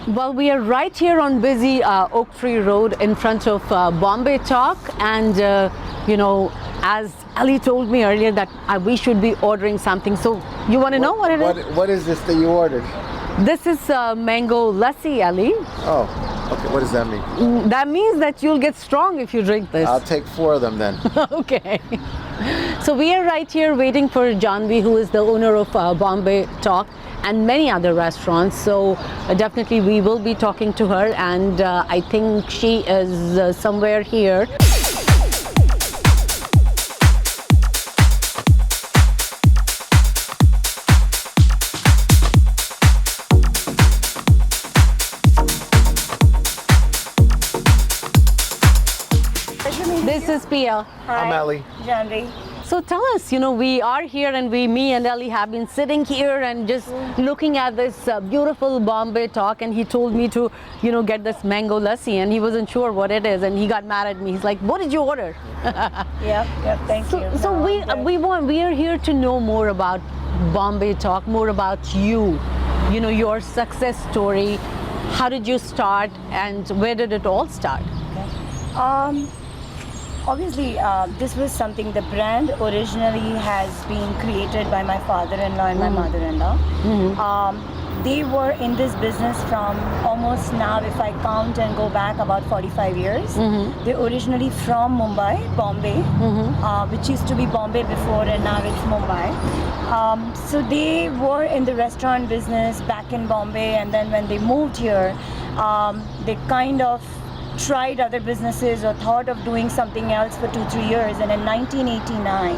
Well, we are right here on busy Oak Tree Road in front of Bombay Talk, and as Ali told me earlier that we should be ordering something. So you want to know what it is? What is this that you ordered? This is mango lassi, Ali. Oh, okay. What does that mean? That means that you'll get strong if you drink this. I'll take 4 of them then. Okay. So we are right here waiting for Janvi, who is the owner of Bombay Talk and many other restaurants. So definitely we will be talking to her, and I think she is somewhere here. This is Pia. I'm Ali. Janvi. So tell us, we are here, and me and Ali have been sitting here and just looking at this beautiful Bombay Talk, and he told me to, get this mango lassi, and he wasn't sure what it is, and he got mad at me. He's like, "What did you order?" Yep, thank you. So we are here to know more about Bombay Talk, more about you, your success story. How did you start, and where did it all start? Obviously, this was something, the brand originally has been created by my father-in-law and my mother-in-law. They were in this business from almost now, if I count and go back, about 45 years. They're originally from Mumbai, Bombay, which used to be Bombay before, and now it's Mumbai. So they were in the restaurant business back in Bombay, and then when they moved here, they kind of tried other businesses or thought of doing something else for 2-3 years, and in 1989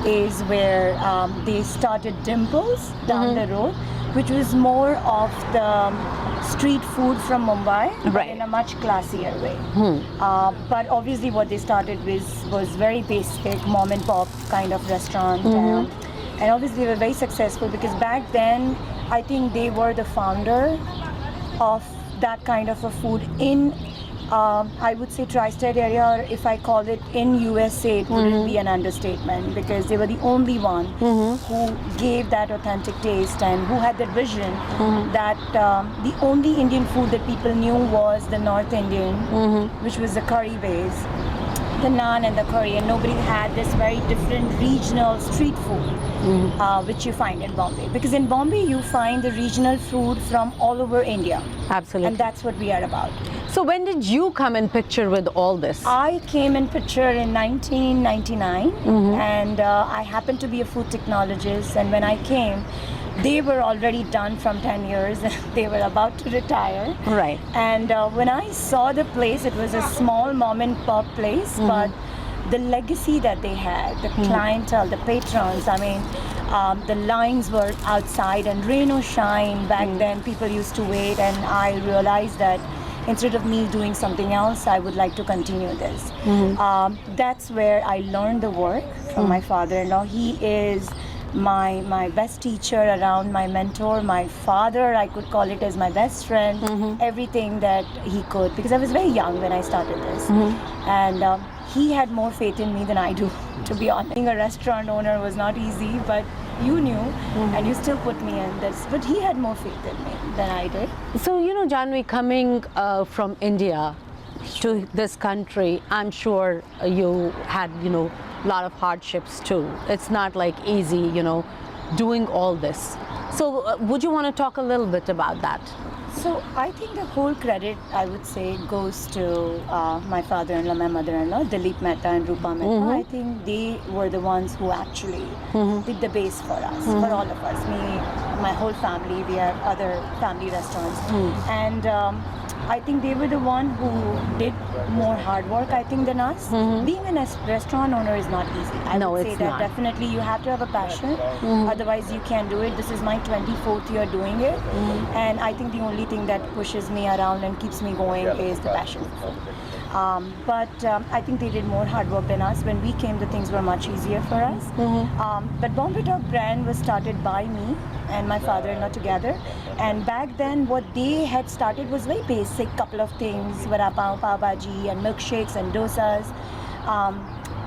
is where they started Dimples down the road, which was more of the street food from Mumbai, but in a much classier way. But obviously what they started was very basic mom and pop kind of restaurant, and obviously they were very successful because back then I think they were the founder of that kind of a food in I would say tri-state area, or if I call it in USA, it wouldn't be an understatement, because they were the only one who gave that authentic taste and who had that vision that the only Indian food that people knew was the North Indian, which was the curry base, the naan and the curry, and nobody had this very different regional street food, which you find in Bombay. Because in Bombay you find the regional food from all over India. Absolutely. And that's what we are about. So when did you come in picture with all this? I came in picture in 1999, and I happened to be a food technologist, and when I came, they were already done from 10 years. They were about to retire. Right. And when I saw the place, it was a small mom and pop place, but the legacy that they had, the clientele, the patrons, I mean, the lines were outside, and rain or shine, back then people used to wait, and I realized that instead of me doing something else, I would like to continue this. That's where I learned the work from my father-in-law. He is my best teacher around, my mentor, my father, I could call it as my best friend, everything that he could, because I was very young when I started this. And he had more faith in me than I do, to be honest. Being a restaurant owner was not easy, but you knew, and you still put me in this. But he had more faith in me than I did. So, Janvi, coming from India to this country, I'm sure you had, a lot of hardships too. It's not like easy, doing all this. So would you want to talk a little bit about that? So I think the whole credit, I would say, goes to my father-in-law, my mother-in-law, Dilip Mehta and Rupa Mehta. I think they were the ones who actually did the base for us, for all of us. Me, my whole family, we have other family restaurants. And I think they were the one who did more hard work, I think, than us. Being a restaurant owner is not easy. I would say that definitely you have to have a passion, otherwise you can't do it. This is my 24th year doing it, and I think the only thing that pushes me around and keeps me going is the passion. But I think they did more hard work than us. When we came, the things were much easier for us. But Bombay Talk brand was started by me and my father-in-law together. And back then, what they had started was very basic, couple of things, vada pav, pav bhaji, and milkshakes and dosas.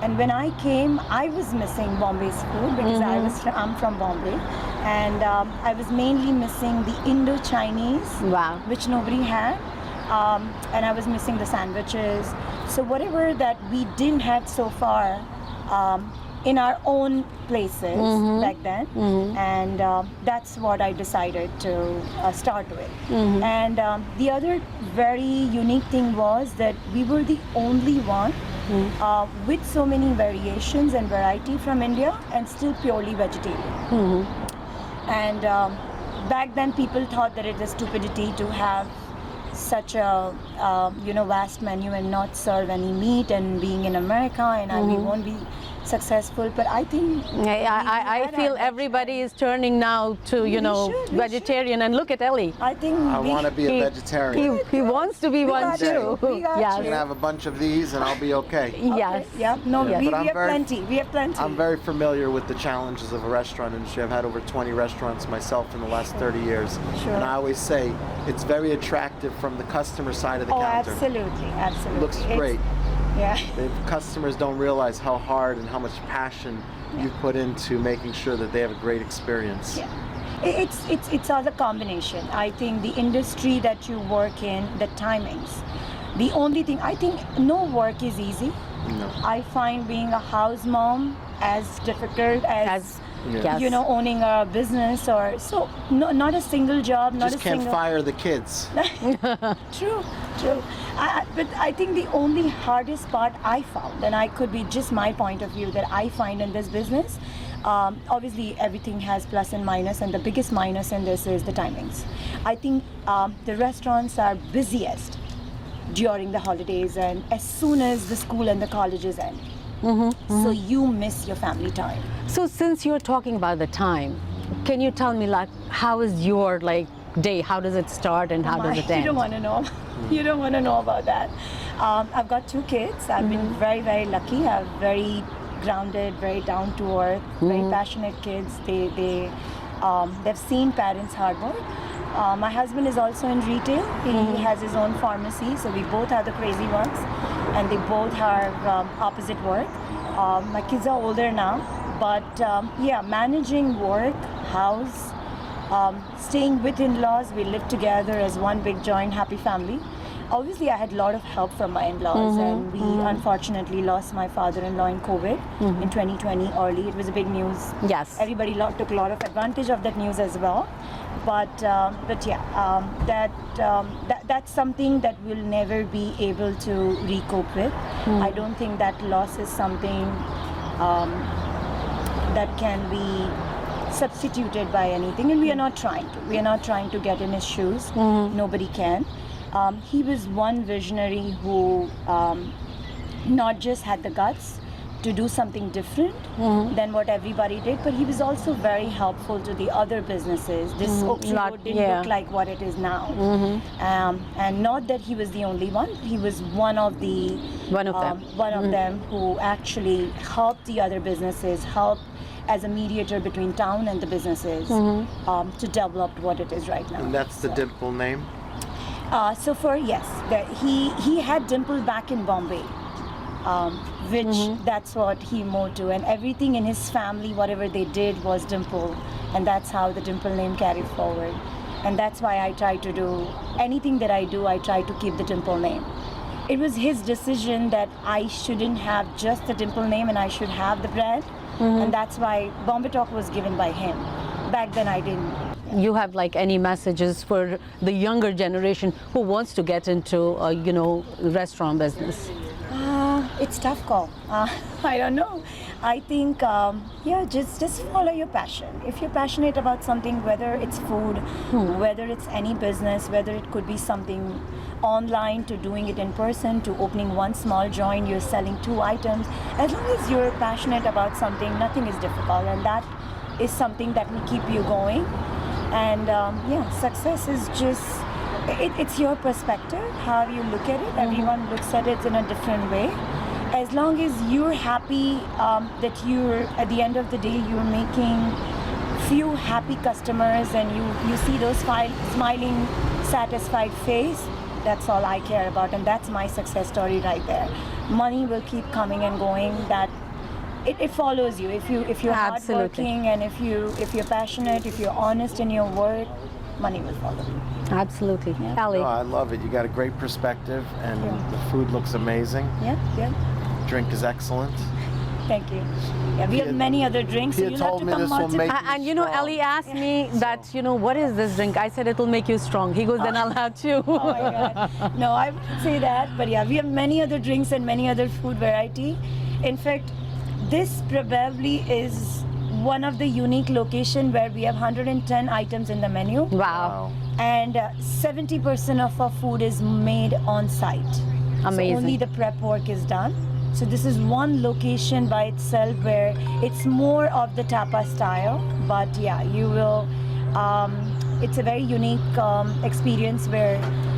And when I came, I was missing Bombay's food because I'm from Bombay. and I was mainly missing the Indo-Chinese, Wow. which nobody had, and I was missing the sandwiches. So whatever that we didn't have so far in our own places back then, and that's what I decided to start with. And the other very unique thing was that we were the only one with so many variations and variety from India and still purely vegetarian. And back then people thought that it was stupidity to have such a vast menu and not serve any meat, and being in America and we won't be successful. But I think I feel everybody is turning now to We should. vegetarian, and look at Ellie. I think I want to be a vegetarian. He wants to be one got too. you. We got Yes. I'm gonna have a bunch of these, and I'll be okay. Yes. Yeah, no, Yes. we But I'm have very- plenty. We have plenty. I'm very familiar with the challenges of a restaurant industry. I've had over 20 restaurants myself in the last 30 years, Sure. and I always say it's very attractive from the customer side of the Oh, counter. absolutely, absolutely. Looks It's- great. Yeah. The customers don't realize how hard and how much passion you put into making sure that they have a great experience. Yeah. It's all a combination. I think the industry that you work in, the timings. The only thing, I think no work is easy. No. I find being a house mom as difficult as Yeah. Yes. owning a business, or so. No, not a single job, not Just a can't single. fire the kids. True. But I think the only hardest part I found, and I could be just my point of view that I find in this business, obviously everything has plus and minus, and the biggest minus in this is the timings. I think the restaurants are busiest during the holidays and as soon as the school and the colleges end. So you miss your family time. So since you're talking about the time, can you tell me how is your day? How does it start and how does it end? You don't want to know. You don't want to know about that. I've got 2 kids. I've been very, very lucky. I have very grounded, very down to earth, very passionate kids. They've seen parents' hard work. My husband is also in retail. He has his own pharmacy, so we both are the crazy ones, and they both have opposite work. My kids are older now, but managing work, house, staying with in-laws. We live together as one big joint happy family. Obviously, I had a lot of help from my in-laws, and we unfortunately lost my father-in-law in COVID in 2020 early. It was a big news. Yes. Everybody took a lot of advantage of that news as well. But that's something that we'll never be able to recoup with. I don't think that loss is something that can be substituted by anything, and we are not trying to. We are not trying to get in his shoes. Nobody can. He was one visionary who not just had the guts to do something different than what everybody did, but he was also very helpful to the other businesses. This Oak Tree Road didn't look like what it is now. And not that he was the only one, he was one of them who actually helped the other businesses, helped as a mediator between town and the businesses to develop what it is right now. And that's the Dimple name? He had Dimple back in Bombay, which that's what he moved to, and everything in his family, whatever they did was Dimple, and that's how the Dimple name carried forward. And that's why I try to do anything that I do, I try to keep the Dimple name. It was his decision that I shouldn't have just the Dimple name and I should have the brand, and that's why Bombay Talk was given by him. Back then I didn't. You have any messages for the younger generation who wants to get into restaurant business? It's tough call. I don't know. I think just follow your passion. If you're passionate about something, whether it's food, whether it's any business, whether it could be something online to doing it in person to opening one small joint, you're selling 2 items. As long as you're passionate about something, nothing is difficult, and that is something that will keep you going. And success is just, it's your perspective, how you look at it. Everyone looks at it in a different way. As long as you're happy that you're, at the end of the day, you're making few happy customers and you see those smiling, satisfied face, that's all I care about, and that's my success story right there. Money will keep coming and going. it follows you if you're Absolutely. hardworking and if you're passionate, if you're honest in your work, money will follow you. Absolutely. Ali. No, I love it. You got a great perspective, and Yeah. the food looks amazing. Yeah. Drink is excellent. Thank you. Yeah, we have many other drinks. So Pia you'll have told to me come this will once. make And you know, strong. Ellie asked me that, what is this drink? I said it'll make you strong. He goes, then I'll have two. Oh my God. No, I wouldn't say that, but yeah, we have many other drinks and many other food variety. In fact, this probably is one of the unique location where we have 110 items in the menu, Wow. and 70% of our food is made on site. Amazing. So only the prep work is done. So this is one location by itself where it's more of the tapa style, but yeah, you will. It's a very unique experience where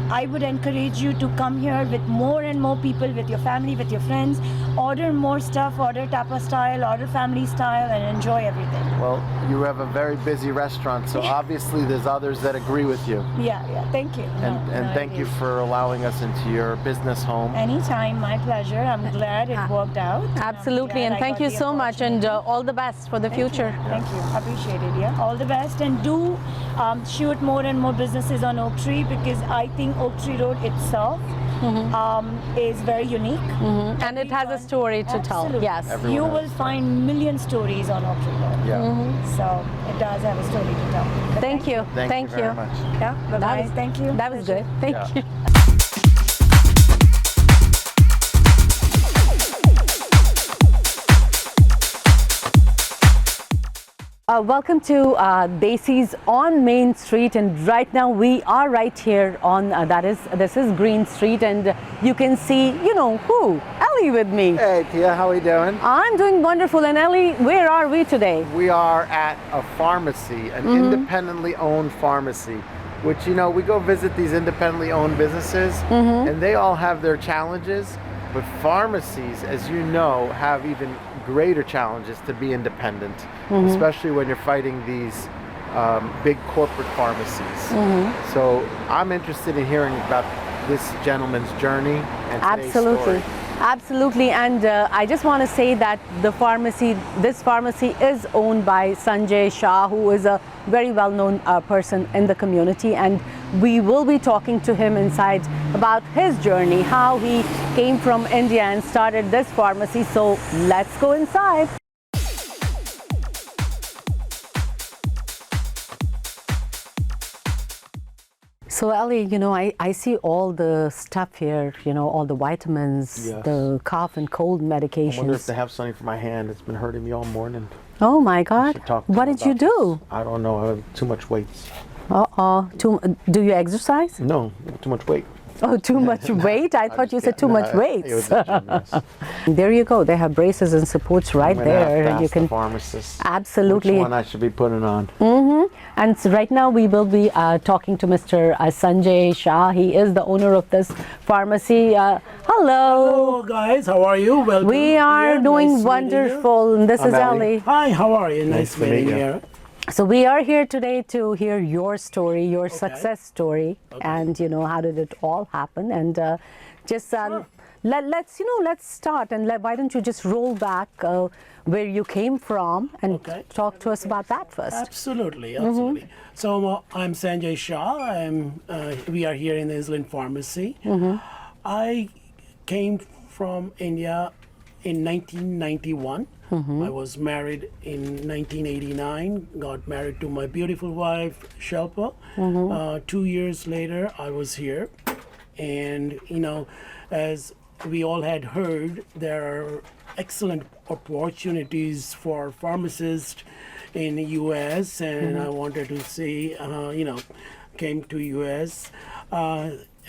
I would encourage you to come here with more and more people, with your family, with your friends. Order more stuff, order tapa style, order family style, and enjoy everything. Well, you have a very busy restaurant, so obviously there's others that agree with you. Yeah. Thank you. And thank you for allowing us into your business home. Anytime, my pleasure. I'm glad it worked out. Absolutely. And thank you so much. And all the best for the future. Thank you. Appreciate it. Yeah. All the best. And do shoot more and more businesses on Oak Tree, because I think Oak Tree Road itself is very unique. And it has a story to tell. Absolutely. Yes. Everyone You has will a find million stories on Oak Tree Road. Yeah. So it does have a story to tell. But Thank you. Thank you very much. Yeah. Bye That bye. was- Thank you. That was good. Thank Yeah. you. Welcome to Desis on Main Street, and right now we are right here on this is Green Street, and you can see who Ellie with me. Hey, Tia, how are you doing? I'm doing wonderful. And Ellie, where are we today? We are at a pharmacy, an independently owned pharmacy, which, we go visit these independently owned businesses, and they all have their challenges, but pharmacies, as you know, have even greater challenges to be independent, especially when you're fighting these big corporate pharmacies. So I'm interested in hearing about this gentleman's journey and today's Absolutely. story. Absolutely, and I just want to say that this pharmacy is owned by Sanjay Shah, who is a very well-known person in the community, and we will be talking to him inside about his journey, how he came from India and started this pharmacy. So let's go inside. So Ellie, I see all the stuff here, all the vitamins, Yes. the cough and cold I wonder if medications. they have something for my hand. It's been hurting me all morning. Oh my I God, should talk to what them did you about do? this. I don't know. I have too much weight. Do you exercise? No, too much weight. Oh, too much weight? I thought you said too much weight. It was a gym, yes. There you go. They have braces and supports right I'm gonna have there. to And you ask the can pharmacist absolutely. which one I should be putting on. And so right now we will be talking to Mr. Sanjay Shah. He is the owner of this pharmacy. Hello. Hello guys, how are you? Welcome. We are here. doing Nice meeting you. wonderful. And this I'm is Ellie. Ellie. Hi, how are you? Nice to meet meeting you. you. So we are here today to hear your story, your success story, and how did it all happen? And just let's start. And why don't you just roll back where you came from and Okay. talk to us about that first? Absolutely. So I'm Sanjay Shah. We are here in the Island Pharmacy. I came from India in 1991. I was married in 1989, got married to my beautiful wife, Shelpa. 2 years later, I was here. And, as we all had heard, there are excellent opportunities for pharmacists in the U.S. and I wanted to see, came to U.S.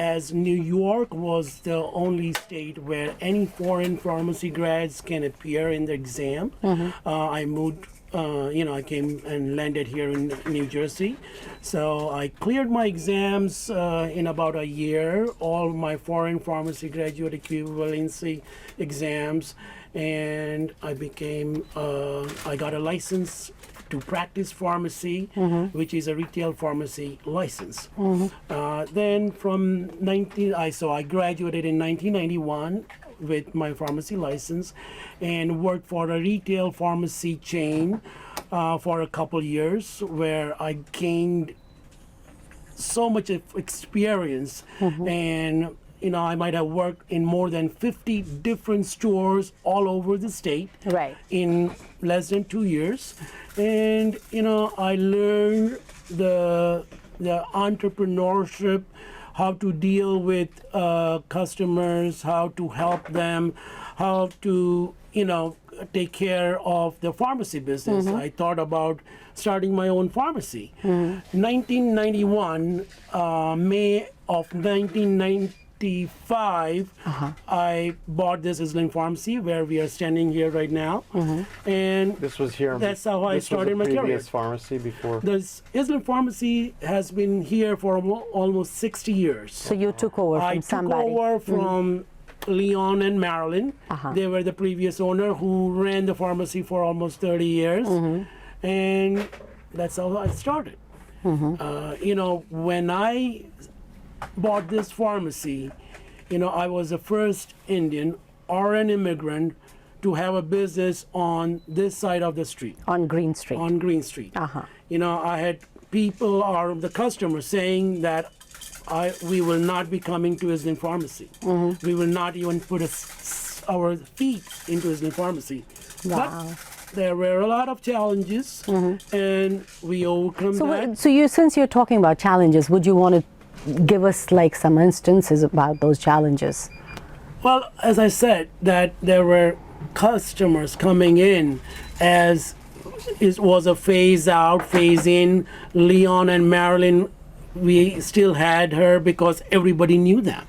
As New York was the only state where any foreign pharmacy grads can appear in the exam. I moved, I came and landed here in New Jersey. So I cleared my exams in about a year, all my foreign pharmacy graduate equivalency exams, and I became, I got a license to practice pharmacy, which is a retail pharmacy license. Then from I graduated in 1991 with my pharmacy license and worked for a retail pharmacy chain for a couple years, where I gained so much of experience. And I might have worked in more than 50 different stores all over the state Right. in less than 2 years. And I learned the entrepreneurship, how to deal with customers, how to help them, how to take care of the pharmacy business. I thought about starting my own pharmacy. 1991, May of 1995, I bought this Island Pharmacy where we are standing here right now. And This was here. that's how I started my career. Previous pharmacy before. This Island Pharmacy has been here for almost 60 years. So you took over from I took somebody. over from Leon and Marilyn. They were the previous owner who ran the pharmacy for almost 30 years. And that's how I started. When I bought this pharmacy, I was the first Indian or an immigrant to have a business on this side of the street, On Green Street. on Green Street. Uh-huh. I had people or the customers saying that we will not be coming to Island Pharmacy. We will not even put our feet into Island Pharmacy. Wow. But there were a lot of challenges, and we overcome that. Since you're talking about challenges, would you want to give us like some instances about those challenges? Well, as I said, that there were customers coming in as it was a phase out, phase in. Leon and Marilyn, we still had her because everybody knew them.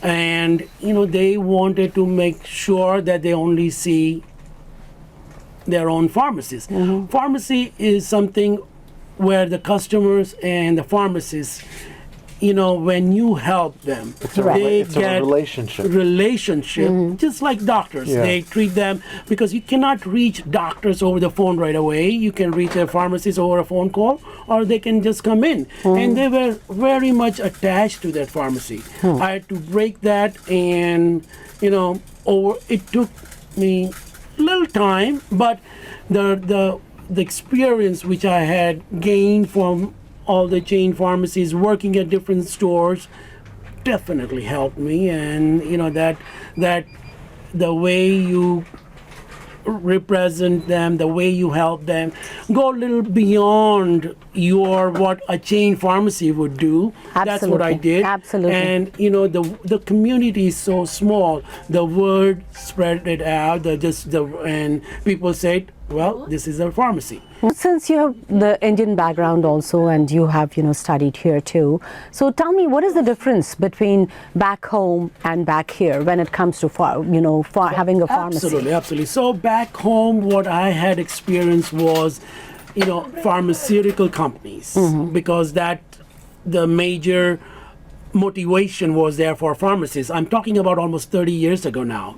And, they wanted to make sure that they only see their own pharmacies. Pharmacy is something where the customers and the pharmacists, when you help them, It's they a get relationship. just like doctors. Yeah. They treat them, because you cannot reach doctors over the phone right away. You can reach their pharmacists over a phone call, or they can just come in. And they were very much attached to that pharmacy. I had to break that, and it took me little time, but the experience which I had gained from all the chain pharmacies, working at different stores, definitely helped me. And that the way you represent them, the way you help them, go a little beyond what a chain pharmacy would do. That's what I Absolutely. did. Absolutely. And the community is so small. The word spread it out. And people said, well, this is a pharmacy. Since you have the Indian background also, and you have studied here too, so tell me, what is the difference between back home and back here when it comes to having a pharmacy? Absolutely. So back home, what I had experienced was, pharmaceutical companies, because the major motivation was there for pharmacists. I'm talking about almost 30 years ago now.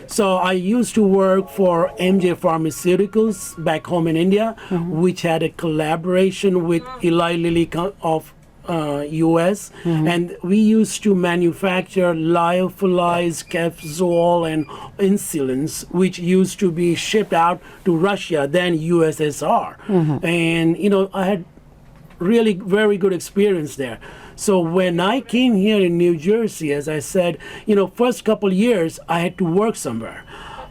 So I used to work for MJ Pharmaceuticals back home in India, which had a collaboration with Eli Lilly of US, and we used to manufacture lyophilized Kefzol and insulins, which used to be shipped out to Russia, then USSR. And I had really very good experience there. So when I came here in New Jersey, as I said, first couple years I had to work somewhere.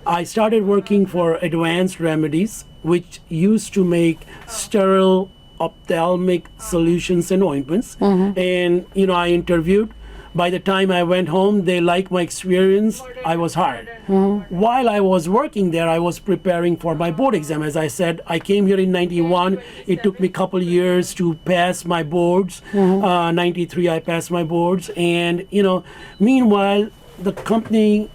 I started working for Advanced Remedies, which used to make sterile ophthalmic solutions and ointments. And I interviewed. By the time I went home, they liked my experience. I was hired. While I was working there, I was preparing for my board exam. As I said, I came here in 91. It took me a couple years to pass my boards. 93, I passed my boards. And, meanwhile, the company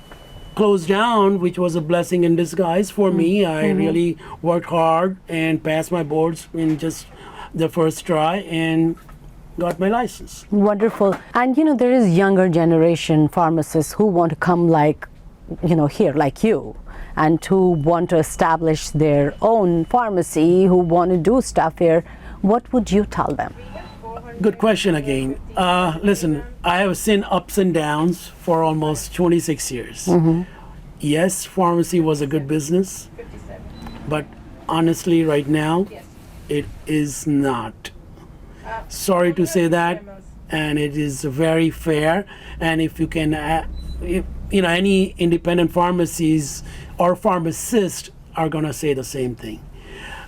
closed down, which was a blessing in disguise for me. I really worked hard and passed my boards in just the first try, and got my license. Wonderful. And there is younger generation pharmacists who want to come here like you. and who want to establish their own pharmacy, who want to do stuff here, what would you tell them? Good question again. Listen, I have seen ups and downs for almost 26 years. Yes, pharmacy was a good business, but honestly, right now, it is not. Sorry to say that, and it is very fair. And if you can, any independent pharmacies or pharmacists are gonna say the same thing.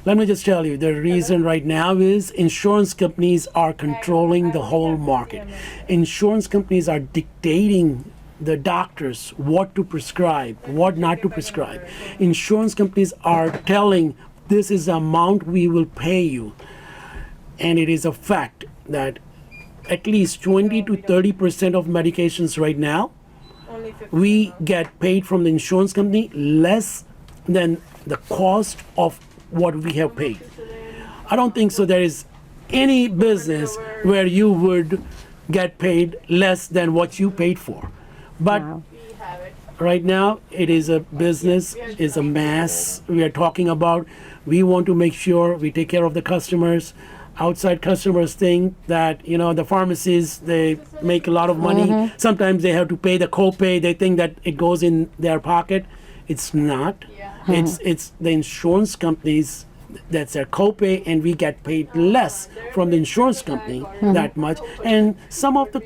Let me just tell you, the reason right now is insurance companies are controlling the whole market. Insurance companies are dictating the doctors what to prescribe, what not to prescribe. Insurance companies are telling, this is the amount we will pay you. And it is a fact that at least 20 to 30% of medications right now, we get paid from the insurance company less than the cost of what we have paid. I don't think so there is any business where you would get paid less than what you paid for. But right now it is a business, is a mass we are talking about. We want to make sure we take care of the customers. Outside customers think that, the pharmacies, they make a lot of money. Sometimes they have to pay the copay. They think that it goes in their pocket. It's not. It's the insurance companies, that's their copay, and we get paid less from the insurance company that much. And some of the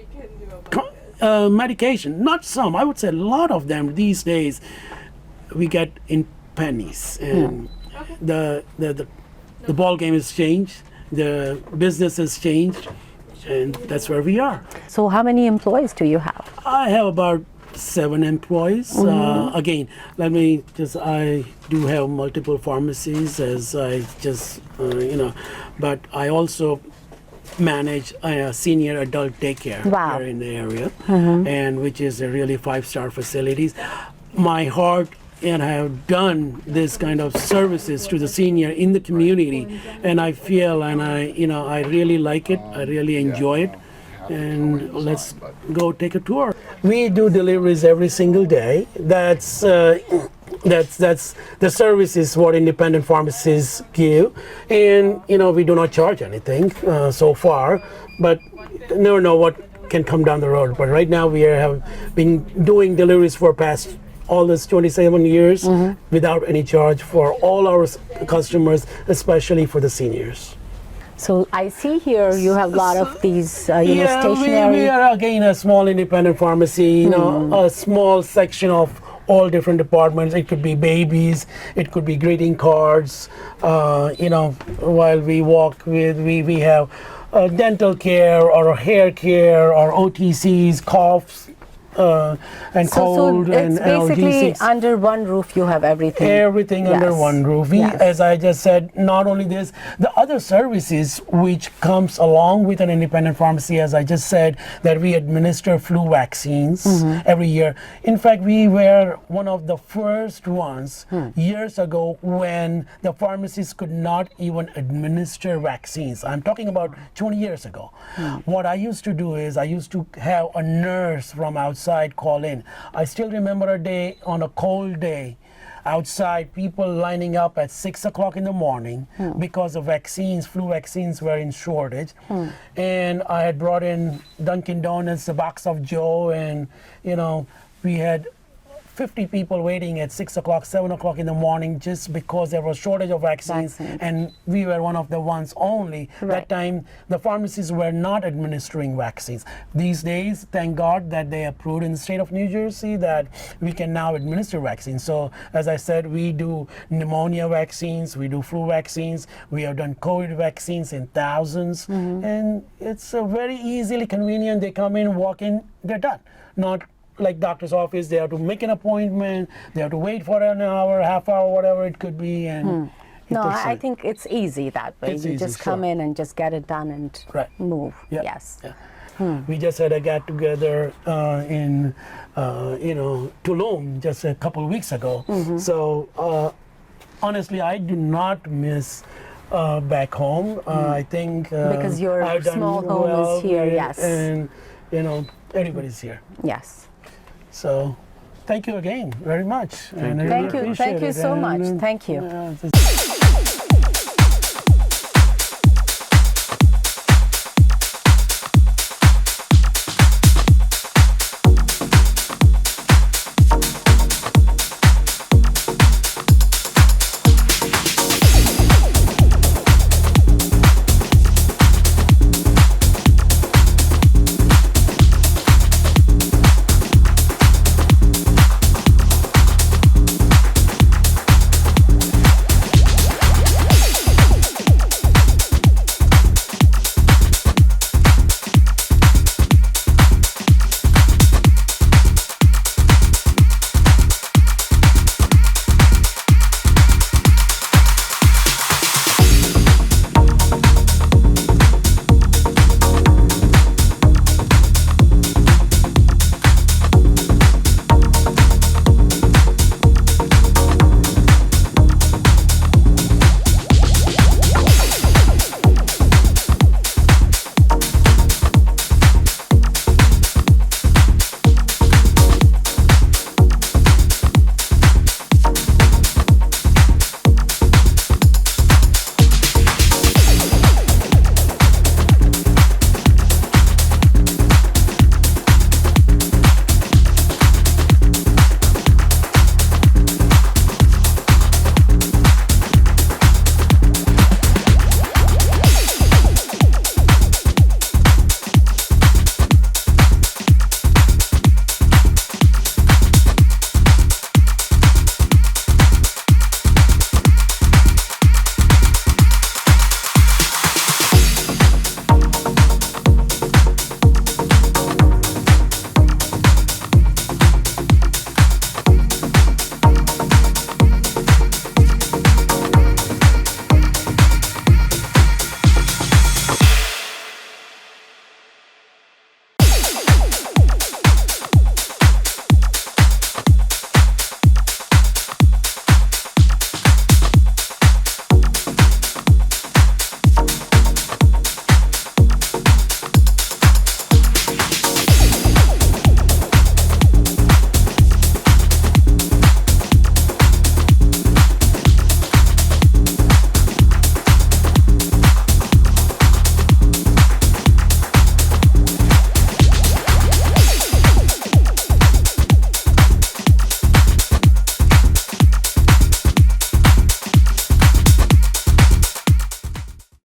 medication, not some, I would say a lot of them these days, we get in pennies. And the ball game has changed. The business has changed, and that's where we are. So how many employees do you have? I have about 7 employees. Again, I do have multiple pharmacies, as I just, but I also manage a senior adult daycare here in the area, and which is a really 5-star facilities. My heart, and I have done this kind of services to the senior in the community, and I feel, and I really like it. I really enjoy it. And let's go take a tour. We do deliveries every single day. That's the service is what independent pharmacists give, and we do not charge anything so far, but never know what can come down the road. But right now we have been doing deliveries for past all this 27 years without any charge for all our customers, especially for the seniors. So I see here you have a lot of these, stationery. We are again a small independent pharmacy, a small section of all different departments. It could be babies, it could be greeting cards. While we walk with, we have dental care or hair care or OTCs, coughs, and cold and it's basically analgesics. under one roof you have everything. Everything under Yes. one roof. We, Yes. as I just said, not only this, the other services which comes along with an independent pharmacy, as I just said, that we administer flu vaccines every year. In fact, we were one of the first ones years ago when the pharmacists could not even administer vaccines. I'm talking about 20 years ago. What I used to do is I used to have a nurse from outside call in. I still remember a day, on a cold day, outside, people lining up at 6 o'clock in the morning because the vaccines, flu vaccines, were in shortage. And I had brought in Dunkin' Donuts, a box of Joe, and we had 50 people waiting at 6 o'clock, 7 o'clock in the morning just because there was shortage of vaccines. And we were one of the ones only. That time, the pharmacies were not administering vaccines. These days, thank God that they approved in the state of New Jersey that we can now administer vaccines. So, as I said, we do pneumonia vaccines, we do flu vaccines, we have done COVID vaccines in thousands. And it's very easily convenient. They come in, walk in, they're done. Not like doctor's office, they have to make an appointment, they have to wait for an hour, half hour, whatever it could be. And No, I think it's easy that way. It's You easy, just come in and just get it done and move. Yeah. Yes. Yeah. We just had a get together in Tulum just a couple of weeks ago. So honestly, I do not miss back home. I think Because your I've done small home is here, yes. And everybody's here. Yes. So thank you again very much. And I really Thank you. Thank appreciate you it. so much. And, Thank you. this-